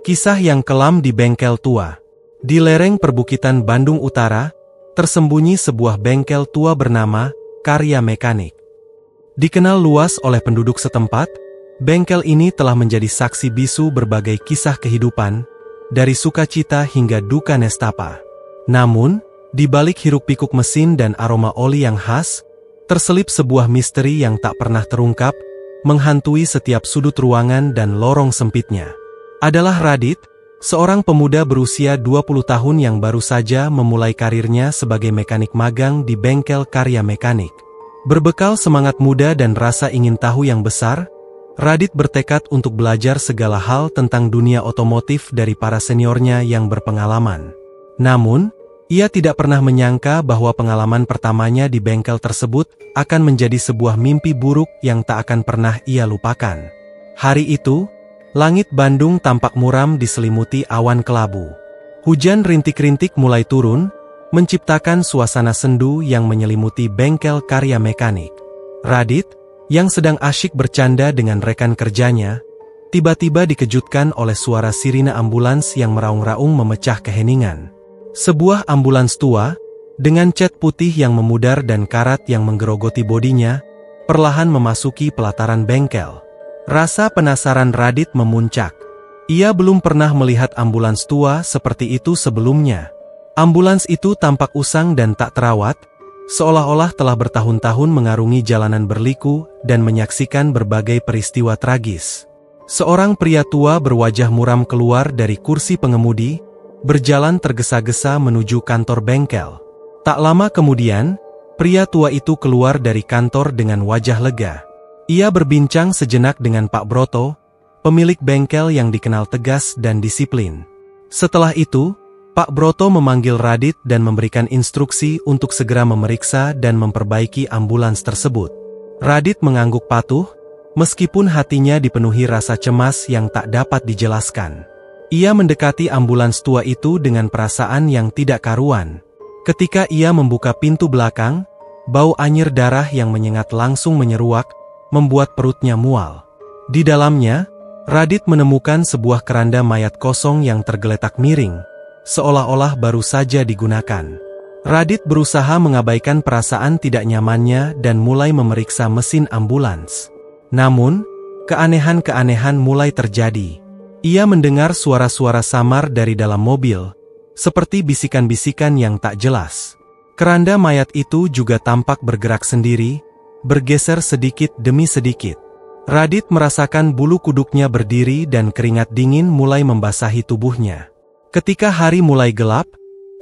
Kisah yang kelam di bengkel tua. Di lereng perbukitan Bandung Utara, tersembunyi sebuah bengkel tua bernama Karya Mekanik. Dikenal luas oleh penduduk setempat, bengkel ini telah menjadi saksi bisu berbagai kisah kehidupan, dari sukacita hingga duka nestapa. Namun, di balik hiruk-pikuk mesin dan aroma oli yang khas, terselip sebuah misteri yang tak pernah terungkap, menghantui setiap sudut ruangan dan lorong sempitnya. Adalah Radit, seorang pemuda berusia 20 tahun yang baru saja memulai karirnya sebagai mekanik magang di bengkel Karya Mekanik. Berbekal semangat muda dan rasa ingin tahu yang besar, Radit bertekad untuk belajar segala hal tentang dunia otomotif dari para seniornya yang berpengalaman. Namun, ia tidak pernah menyangka bahwa pengalaman pertamanya di bengkel tersebut akan menjadi sebuah mimpi buruk yang tak akan pernah ia lupakan. Hari itu, langit Bandung tampak muram diselimuti awan kelabu. Hujan rintik-rintik mulai turun, menciptakan suasana sendu yang menyelimuti bengkel Karya Mekanik. Radit, yang sedang asyik bercanda dengan rekan kerjanya, tiba-tiba dikejutkan oleh suara sirine ambulans yang meraung-raung memecah keheningan. Sebuah ambulans tua, dengan cat putih yang memudar dan karat yang menggerogoti bodinya, perlahan memasuki pelataran bengkel. Rasa penasaran Radit memuncak. Ia belum pernah melihat ambulans tua seperti itu sebelumnya. Ambulans itu tampak usang dan tak terawat, seolah-olah telah bertahun-tahun mengarungi jalanan berliku dan menyaksikan berbagai peristiwa tragis. Seorang pria tua berwajah muram keluar dari kursi pengemudi, berjalan tergesa-gesa menuju kantor bengkel. Tak lama kemudian, pria tua itu keluar dari kantor dengan wajah lega. Ia berbincang sejenak dengan Pak Broto, pemilik bengkel yang dikenal tegas dan disiplin. Setelah itu, Pak Broto memanggil Radit dan memberikan instruksi untuk segera memeriksa dan memperbaiki ambulans tersebut. Radit mengangguk patuh, meskipun hatinya dipenuhi rasa cemas yang tak dapat dijelaskan. Ia mendekati ambulans tua itu dengan perasaan yang tidak karuan. Ketika ia membuka pintu belakang, bau anyir darah yang menyengat langsung menyeruak, membuat perutnya mual. Di dalamnya, Radit menemukan sebuah keranda mayat kosong yang tergeletak miring, seolah-olah baru saja digunakan. Radit berusaha mengabaikan perasaan tidak nyamannya dan mulai memeriksa mesin ambulans. Namun, keanehan-keanehan mulai terjadi. Ia mendengar suara-suara samar dari dalam mobil, seperti bisikan-bisikan yang tak jelas. Keranda mayat itu juga tampak bergerak sendiri, bergeser sedikit demi sedikit. Radit merasakan bulu kuduknya berdiri dan keringat dingin mulai membasahi tubuhnya. Ketika hari mulai gelap,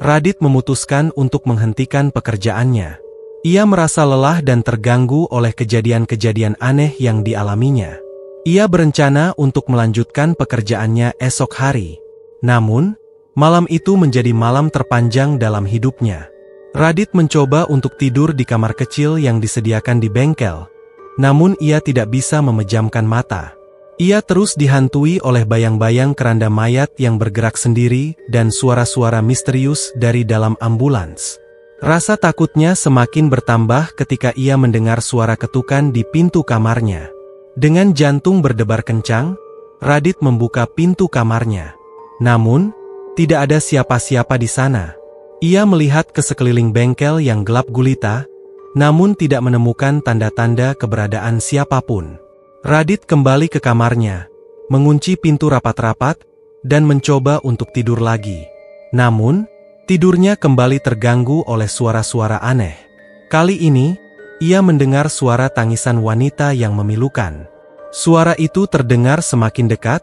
Radit memutuskan untuk menghentikan pekerjaannya. Ia merasa lelah dan terganggu oleh kejadian-kejadian aneh yang dialaminya. Ia berencana untuk melanjutkan pekerjaannya esok hari. Namun, malam itu menjadi malam terpanjang dalam hidupnya. Radit mencoba untuk tidur di kamar kecil yang disediakan di bengkel, namun ia tidak bisa memejamkan mata. Ia terus dihantui oleh bayang-bayang keranda mayat yang bergerak sendiri dan suara-suara misterius dari dalam ambulans. Rasa takutnya semakin bertambah ketika ia mendengar suara ketukan di pintu kamarnya. Dengan jantung berdebar kencang, Radit membuka pintu kamarnya. Namun, tidak ada siapa-siapa di sana. Ia melihat ke sekeliling bengkel yang gelap gulita, namun tidak menemukan tanda-tanda keberadaan siapapun. Radit kembali ke kamarnya, mengunci pintu rapat-rapat, dan mencoba untuk tidur lagi. Namun, tidurnya kembali terganggu oleh suara-suara aneh. Kali ini, ia mendengar suara tangisan wanita yang memilukan. Suara itu terdengar semakin dekat,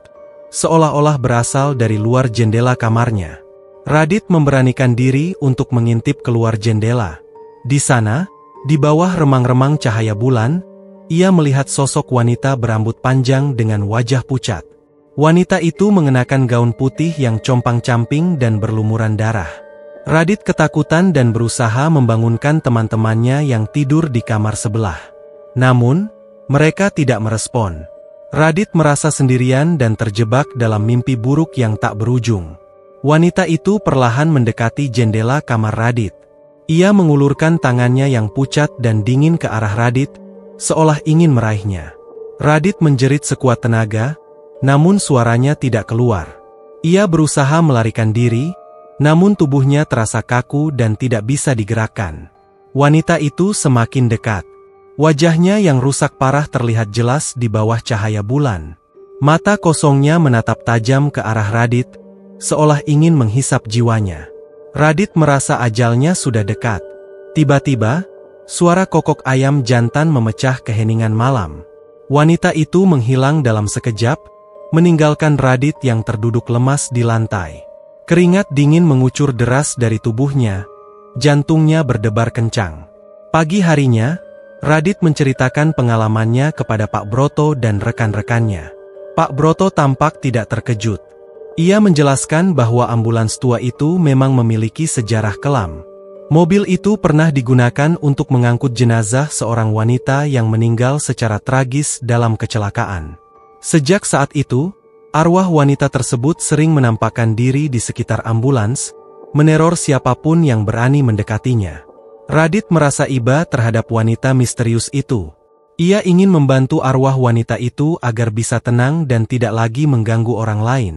seolah-olah berasal dari luar jendela kamarnya. Radit memberanikan diri untuk mengintip keluar jendela. Di sana, di bawah remang-remang cahaya bulan, ia melihat sosok wanita berambut panjang dengan wajah pucat. Wanita itu mengenakan gaun putih yang compang-camping dan berlumuran darah. Radit ketakutan dan berusaha membangunkan teman-temannya yang tidur di kamar sebelah. Namun, mereka tidak merespon. Radit merasa sendirian dan terjebak dalam mimpi buruk yang tak berujung. Wanita itu perlahan mendekati jendela kamar Radit. Ia mengulurkan tangannya yang pucat dan dingin ke arah Radit, seolah ingin meraihnya. Radit menjerit sekuat tenaga, namun suaranya tidak keluar. Ia berusaha melarikan diri, namun tubuhnya terasa kaku dan tidak bisa digerakkan. Wanita itu semakin dekat. Wajahnya yang rusak parah terlihat jelas di bawah cahaya bulan. Mata kosongnya menatap tajam ke arah Radit, seolah ingin menghisap jiwanya. Radit merasa ajalnya sudah dekat. Tiba-tiba, suara kokok ayam jantan memecah keheningan malam. Wanita itu menghilang dalam sekejap, meninggalkan Radit yang terduduk lemas di lantai. Keringat dingin mengucur deras dari tubuhnya, jantungnya berdebar kencang. Pagi harinya, Radit menceritakan pengalamannya kepada Pak Broto dan rekan-rekannya. Pak Broto tampak tidak terkejut. Ia menjelaskan bahwa ambulans tua itu memang memiliki sejarah kelam. Mobil itu pernah digunakan untuk mengangkut jenazah seorang wanita yang meninggal secara tragis dalam kecelakaan. Sejak saat itu, arwah wanita tersebut sering menampakkan diri di sekitar ambulans, meneror siapapun yang berani mendekatinya. Radit merasa iba terhadap wanita misterius itu. Ia ingin membantu arwah wanita itu agar bisa tenang dan tidak lagi mengganggu orang lain.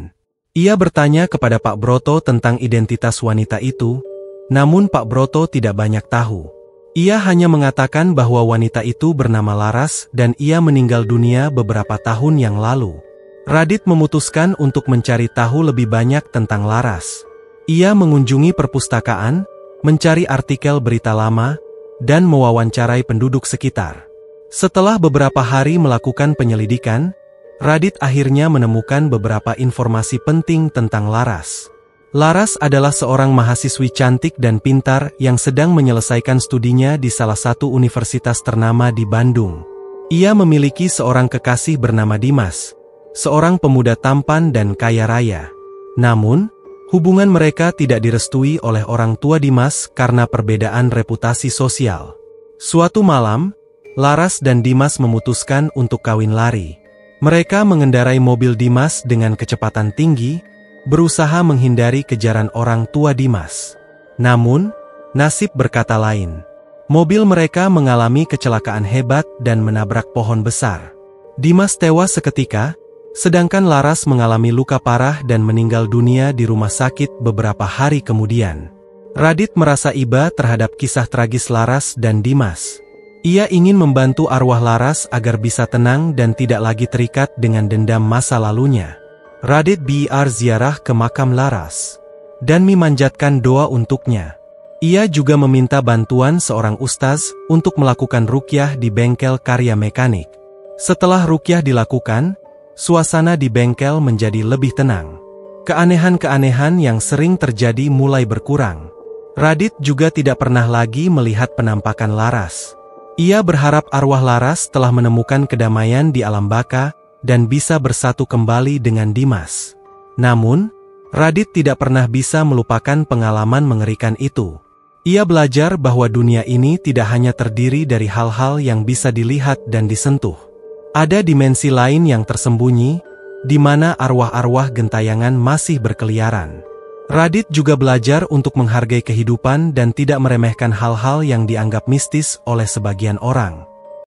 Ia bertanya kepada Pak Broto tentang identitas wanita itu, namun Pak Broto tidak banyak tahu. Ia hanya mengatakan bahwa wanita itu bernama Laras dan ia meninggal dunia beberapa tahun yang lalu. Radit memutuskan untuk mencari tahu lebih banyak tentang Laras. Ia mengunjungi perpustakaan, mencari artikel berita lama, dan mewawancarai penduduk sekitar. Setelah beberapa hari melakukan penyelidikan, Radit akhirnya menemukan beberapa informasi penting tentang Laras. Laras adalah seorang mahasiswi cantik dan pintar yang sedang menyelesaikan studinya di salah satu universitas ternama di Bandung. Ia memiliki seorang kekasih bernama Dimas, seorang pemuda tampan dan kaya raya. Namun, hubungan mereka tidak direstui oleh orang tua Dimas karena perbedaan reputasi sosial. Suatu malam, Laras dan Dimas memutuskan untuk kawin lari. Mereka mengendarai mobil Dimas dengan kecepatan tinggi, berusaha menghindari kejaran orang tua Dimas. Namun, nasib berkata lain. Mobil mereka mengalami kecelakaan hebat dan menabrak pohon besar. Dimas tewas seketika, sedangkan Laras mengalami luka parah dan meninggal dunia di rumah sakit beberapa hari kemudian. Radit merasa iba terhadap kisah tragis Laras dan Dimas. Ia ingin membantu arwah Laras agar bisa tenang dan tidak lagi terikat dengan dendam masa lalunya. Radit berziarah ke makam Laras dan memanjatkan doa untuknya. Ia juga meminta bantuan seorang ustaz untuk melakukan ruqyah di bengkel karya mekanik. Setelah ruqyah dilakukan, suasana di bengkel menjadi lebih tenang. Keanehan-keanehan yang sering terjadi mulai berkurang. Radit juga tidak pernah lagi melihat penampakan Laras. Ia berharap arwah Laras telah menemukan kedamaian di alam baka dan bisa bersatu kembali dengan Dimas. Namun, Radit tidak pernah bisa melupakan pengalaman mengerikan itu. Ia belajar bahwa dunia ini tidak hanya terdiri dari hal-hal yang bisa dilihat dan disentuh. Ada dimensi lain yang tersembunyi, di mana arwah-arwah gentayangan masih berkeliaran. Radit juga belajar untuk menghargai kehidupan dan tidak meremehkan hal-hal yang dianggap mistis oleh sebagian orang.